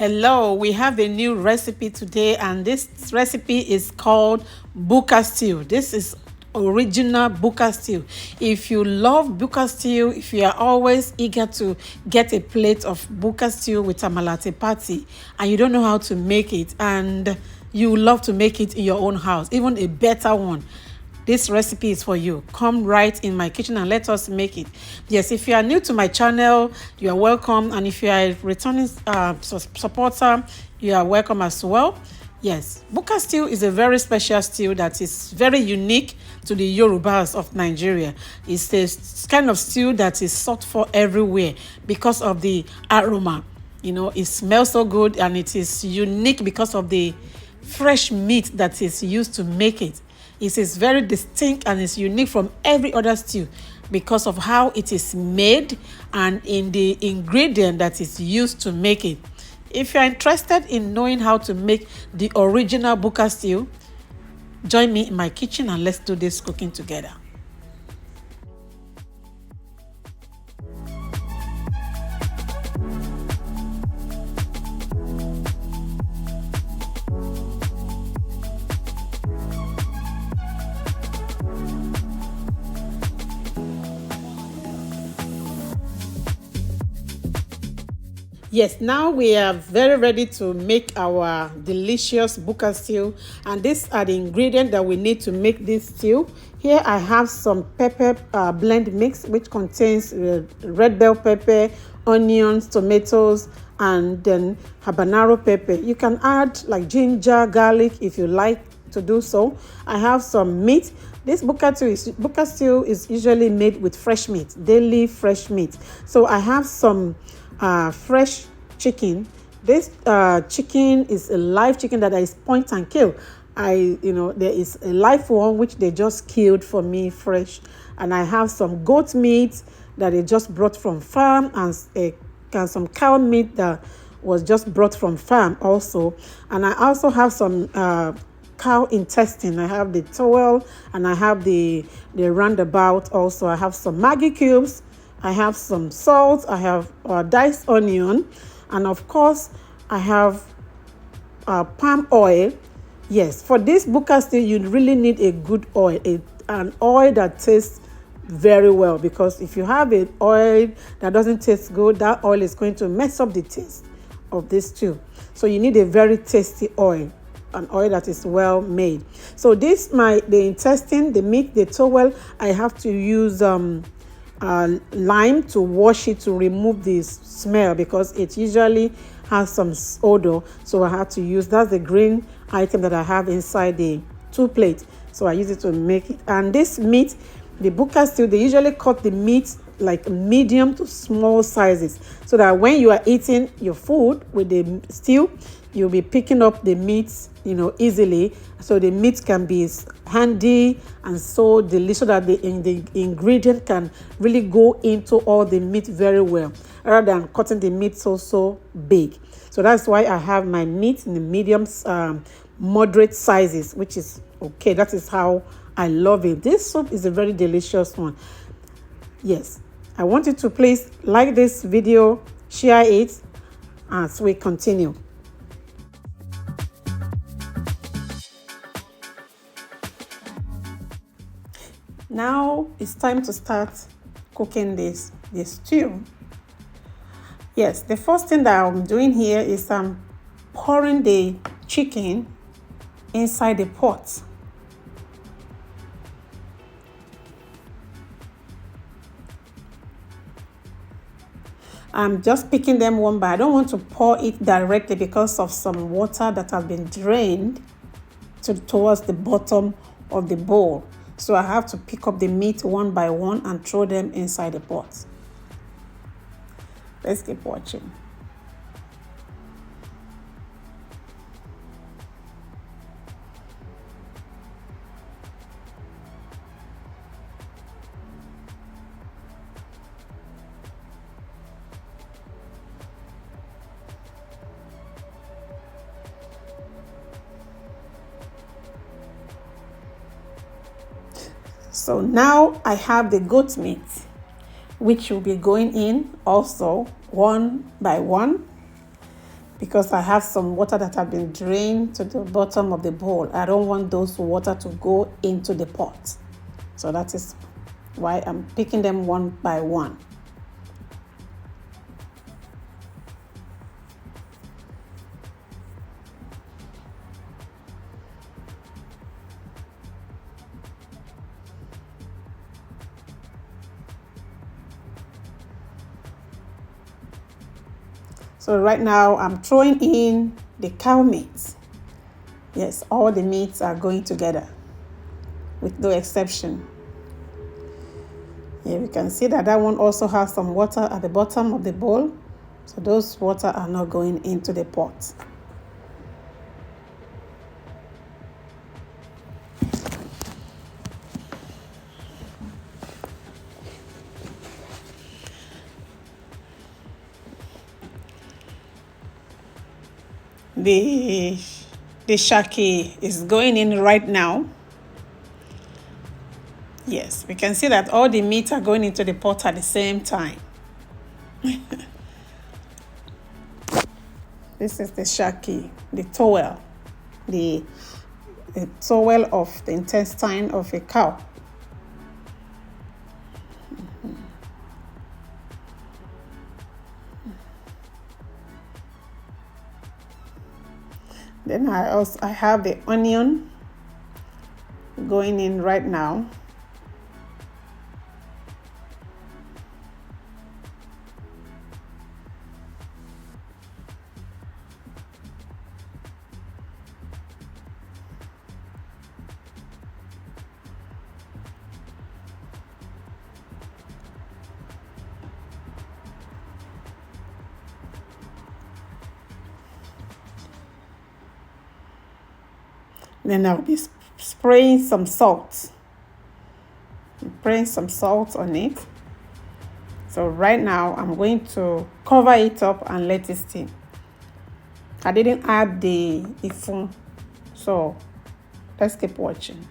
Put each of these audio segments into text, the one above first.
Hello, we have a new recipe today, and this recipe is called Buka Stew. This is original Buka Stew. If you love Buka Stew, if you are always eager to get a plate of Buka Stew with amalate party, and you don't know how to make it, and you love to make it in your own house, even a better one, this recipe is for you. Come right in my kitchen and let us make it. Yes, if you are new to my channel, you are welcome. And if you are a returning supporter, you are welcome as well. Yes, Buka stew is a very special stew that is very unique to the Yorubas of Nigeria. It's a kind of stew that is sought for everywhere because of the aroma. You know, it smells so good, and it is unique because of the fresh meat that is used to make it. It is very distinct and is unique from every other stew because of how it is made and in the ingredient that is used to make it. If you are interested in knowing how to make the original Buka stew, join me in my kitchen and let's do this cooking together. Yes, now we are very ready to make our delicious Buka stew, and these are the ingredients that we need to make this stew. Here I have some pepper blend mix, which contains red bell pepper, onions, tomatoes, and then habanero pepper. You can add like ginger, garlic if you like to do so. I have some meat. This Buka stew is usually made with fresh meat, daily fresh meat. So I have some fresh chicken. This chicken is a live chicken that is point and kill. There is a live one which they just killed for me fresh, and I have some goat meat that they just brought from farm, and some cow meat that was just brought from farm also. And I also have some cow intestine. I have the towel, and I have the roundabout also. I have some Maggi cubes. I have some salt, I have diced onion, and of course, I have palm oil. Yes, for this Buka stew, you really need a good oil, an oil that tastes very well, because if you have an oil that doesn't taste good, that oil is going to mess up the taste of this stew. So you need a very tasty oil, an oil that is well made. So the intestine, the meat, the towel, I have to use lime to wash it to remove the smell, because it usually has some odor. So I have to use, that's the green item that I have inside the 2 plates. So I use it to make it. And this meat, the Buka stew, they usually cut the meat like medium to small sizes, so that when you are eating your food with the stew, you'll be picking up the meat, easily. So the meat can be handy and so delicious that the ingredient can really go into all the meat very well, rather than cutting the meat so big. So that's why I have my meat in the medium, moderate sizes, which is okay. That is how I love it. This soup is a very delicious one. Yes, I want you to please like this video, share it as we continue. Now it's time to start cooking this stew. Yes, the first thing that I'm doing here is I'm pouring the chicken inside the pot. I'm just picking them one by. I don't want to pour it directly because of some water that has been drained towards the bottom of the bowl. So I have to pick up the meat one by one and throw them inside the pot. Let's keep watching. So now I have the goat meat, which will be going in also one by one. because I have some water that have been drained to the bottom of the bowl. I don't want those water to go into the pot. So that is why I'm picking them one by one. So right now I'm throwing in the cow meat. Yes, all the meats are going together with no exception. Here we can see that one also has some water at the bottom of the bowl. So those water are not going into the pot. The shaki is going in right now. Yes, we can see that all the meat are going into the pot at the same time. This is the shaki, the towel, the towel of the intestine of a cow. Then I have the onion going in right now. Then I'll be spraying some salt. Spraying some salt on it. So right now I'm going to cover it up and let it steam. I didn't add the ifun, so let's keep watching.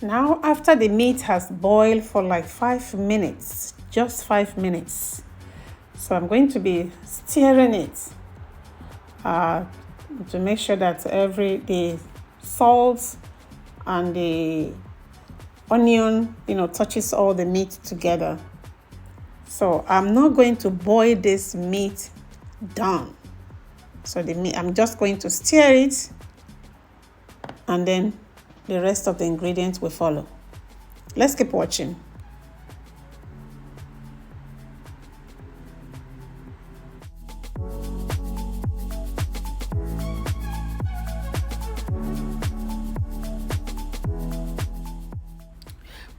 Now, after the meat has boiled for like 5 minutes, just 5 minutes, so I'm going to be stirring it to make sure that the salt and the onion, touches all the meat together. So I'm not going to boil this meat down. So I'm just going to stir it, and then the rest of the ingredients will follow. Let's keep watching.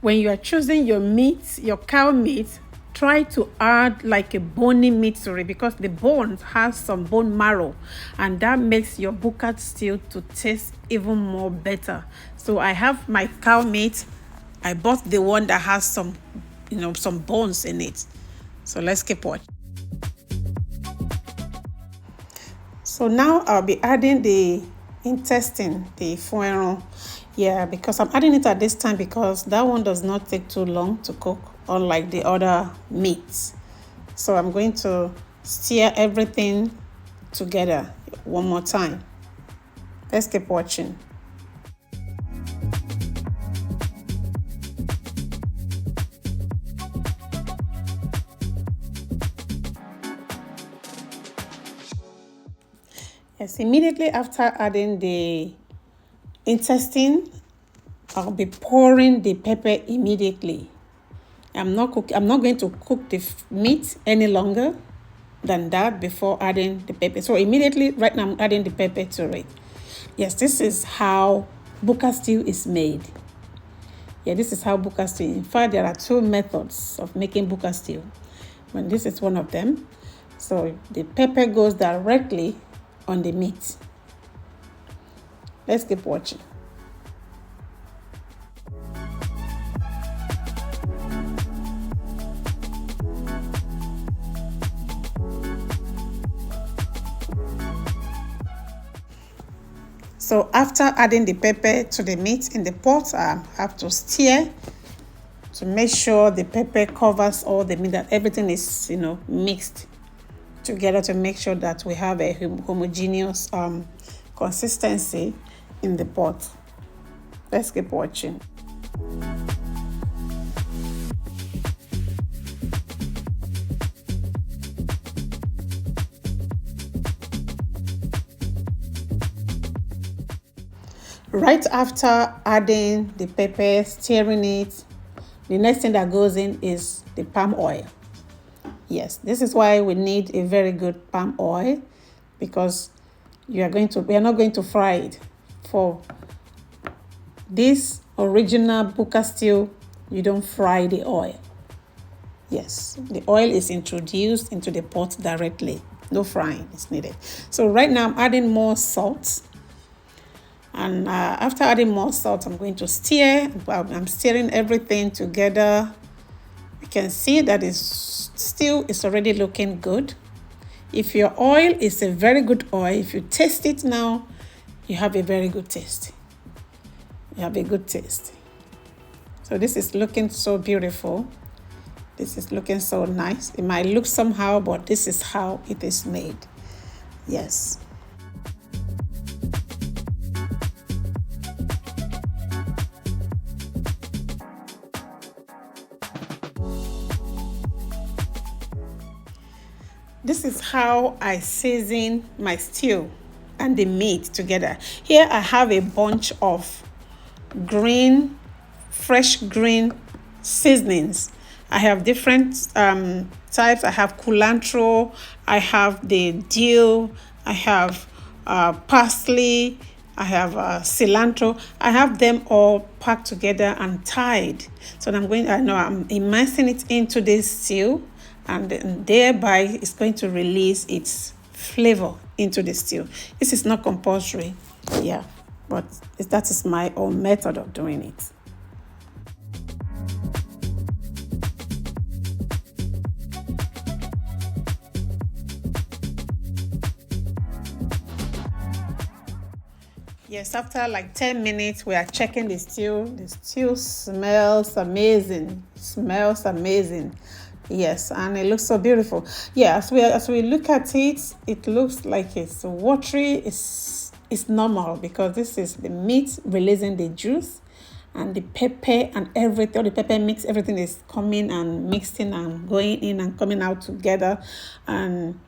When you are choosing your meat, your cow meat, try to add like a bony meat to it, because the bones has some bone marrow, and that makes your buka stew to taste even more better. So I have my cow meat. I bought the one that has some bones in it. So let's keep watching. So now I'll be adding the intestine, the foie. Yeah, because I'm adding it at this time because that one does not take too long to cook, unlike the other meats. So I'm going to stir everything together one more time. Let's keep watching. Yes, immediately after adding the intestine, I'll be pouring the pepper immediately. I'm not going to cook the meat any longer than that before adding the pepper. So immediately, right now, I'm adding the pepper to it. Yes, this is how buka stew is made. Yeah, this is how buka stew. In fact, there are 2 methods of making buka stew. And this is one of them. So the pepper goes directly on the meat. Let's keep watching. So So after adding the pepper to the meat in the pot, I have to stir to make sure the pepper covers all the meat, that everything is, mixed together, to make sure that we have a homogeneous consistency in the pot. Let's keep watching. Right after adding the pepper, stirring it, the next thing that goes in is the palm oil. Yes, this is why we need a very good palm oil, because we are not going to fry it. For this original Buka stew, you don't fry the oil. Yes, the oil is introduced into the pot directly. No frying is needed. So right now I'm adding more salt. And after adding more salt, I'm going to stir. I'm stirring everything together. You can see that the stew is already looking good. If your oil is a very good oil, if you taste it now, you have a very good taste. You have a good taste. So this is looking so beautiful. This is looking so nice. It might look somehow, but this is how it is made. Yes. This is how I season my stew and the meat together. Here I have a bunch of fresh green seasonings. I have different types. I have culantro, I have the dill, I have parsley, I have cilantro. I have them all packed together and tied. So I'm immersing it into this stew, and thereby it's going to release its flavor into the stew. This is not compulsory, but that is my own method of doing it. Yes, after like 10 minutes, we are checking the stew. The stew smells amazing. Yes, and it looks so beautiful. Yeah, as we look at it, it looks like it's watery. It's normal, because this is the meat releasing the juice, and the pepper and everything. All the pepper mix, everything is coming and mixing and going in and coming out together, and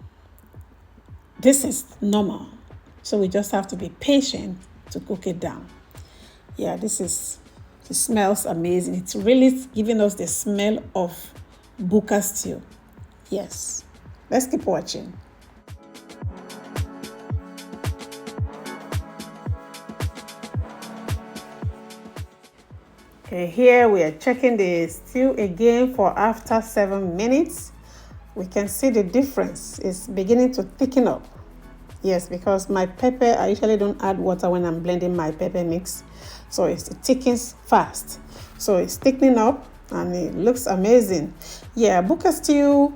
this is normal. So we just have to be patient to cook it down. Yeah, it smells amazing. It's really giving us the smell of Buka stew. Yes, let's keep watching. Okay, here we are checking the stew again for after 7 minutes. We can see the difference. It's beginning to thicken up. Yes, because my pepper, I usually don't add water when I'm blending my pepper mix. So it thickens fast. So it's thickening up and it looks amazing. Yeah, Buka stew,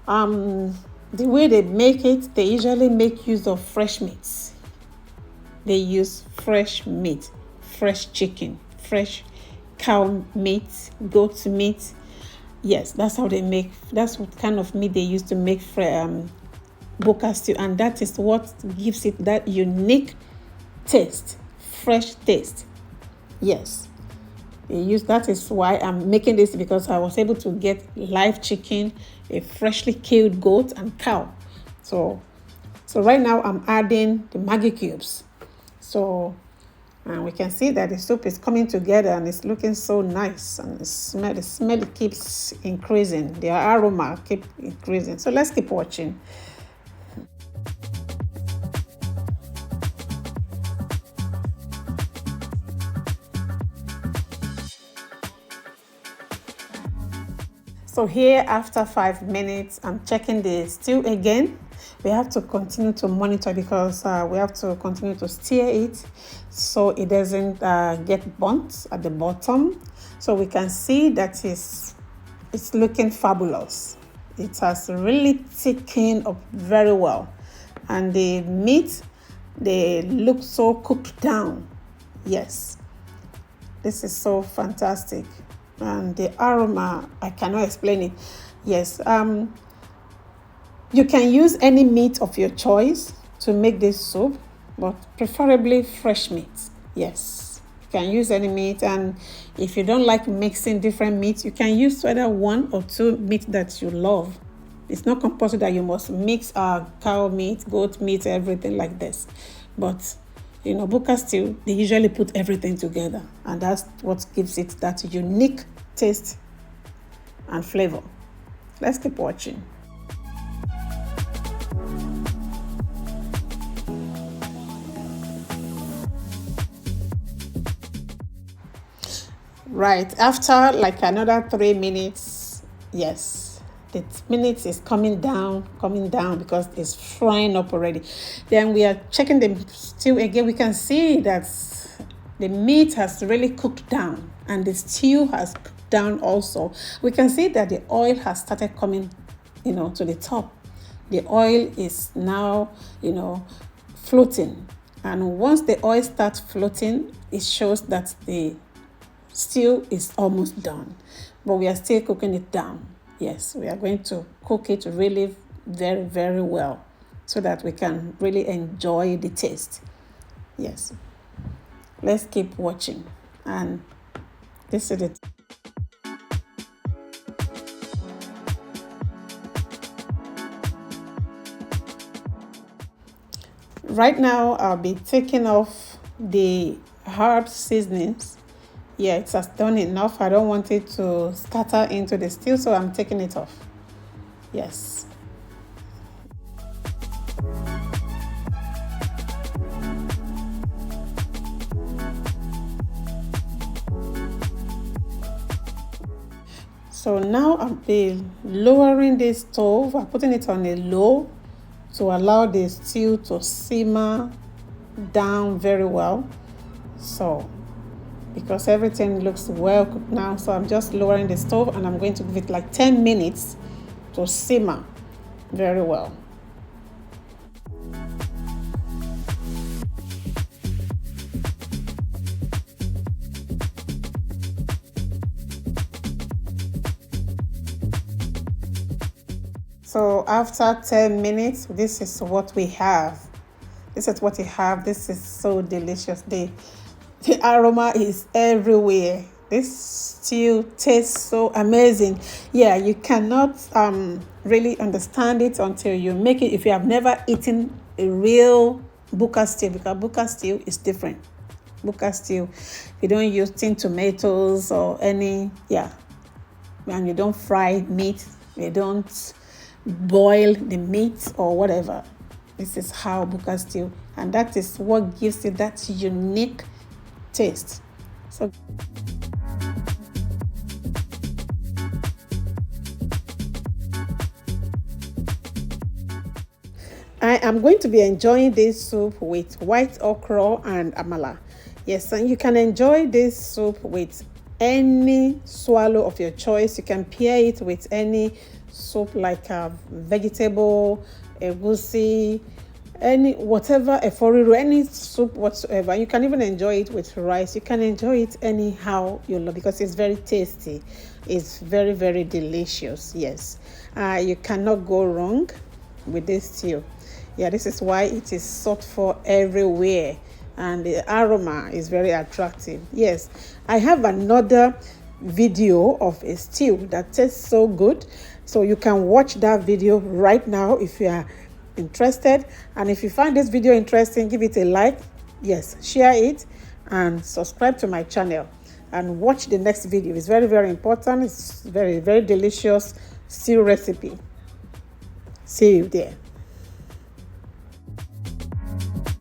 the way they make it, they usually make use of fresh meats. They use fresh meat, fresh chicken, fresh cow meat, goat meat. Yes, that's what kind of meat they use to make Buka stew, and that is what gives it that unique taste, fresh taste. Yes, that is why I'm making this, because I was able to get live chicken, a freshly killed goat and cow. So right now I'm adding the Maggi cubes. And we can see that the soup is coming together and it's looking so nice, and the smell keeps increasing, the aroma keeps increasing. So let's keep watching. So here, after 5 minutes, I'm checking the stew again. We have to continue to monitor, because we have to continue to stir it so it doesn't get burnt at the bottom. So we can see that it's looking fabulous. It has really thickened up very well, and the meat they look so cooked down. Yes, this is so fantastic. And the aroma, I cannot explain it. Yes, you can use any meat of your choice to make this soup, but preferably fresh meat. Yes, you can use any meat, and if you don't like mixing different meats, you can use either one or two meat that you love. It's not compulsory that you must mix cow meat, goat meat, everything like this. But buka stew, they usually put everything together, and that's what gives it that unique taste and flavor. Let's keep watching. Right, after like another 3 minutes, yes, the minutes is coming down because it's frying up already. Then we are checking the stew again. We can see that the meat has really cooked down and the stew has cooked down also. We can see that the oil has started coming, to the top. The oil is now, floating. And once the oil starts floating, it shows that the stew is almost done, but we are still cooking it down. Yes, we are going to cook it really very, very well so that we can really enjoy the taste. Yes, let's keep watching. And this is it. Right now, I'll be taking off the herb seasonings. Yeah, it has done enough. I don't want it to scatter into the stew, so I'm taking it off. Yes. So now I'll be lowering the stove. I'm putting it on a low to allow the stew to simmer down very well. So because everything looks well cooked now, so I'm just lowering the stove and I'm going to give it like 10 minutes to simmer very well. So after 10 minutes, this is what we have. This is what we have. This is so delicious. The aroma is everywhere. This stew tastes so amazing. Yeah, you cannot really understand it until you make it. If you have never eaten a real buka stew, because buka stew is different. Buka stew, you don't use tinned tomatoes or any, and you don't fry meat. You don't boil the meat or whatever. This is how buka stew, and that is what gives it that unique taste. So I am going to be enjoying this soup with white okra and amala. Yes, and you can enjoy this soup with any swallow of your choice. You can pair it with any soup like a vegetable, a gozy, any whatever, a foriro, any soup whatsoever. You can even enjoy it with rice. You can enjoy it anyhow you love, because it's very tasty. It's very, very delicious. Yes, you cannot go wrong with this stew. Yeah, this is why it is sought for everywhere, and the aroma is very attractive. Yes, I have another video of a stew that tastes so good, so you can watch that video right now if you are interested. And if you find this video interesting, give it a like. Yes, share it and subscribe to my channel and watch the next video. It's very, very important. It's very, very delicious stew recipe. See you there.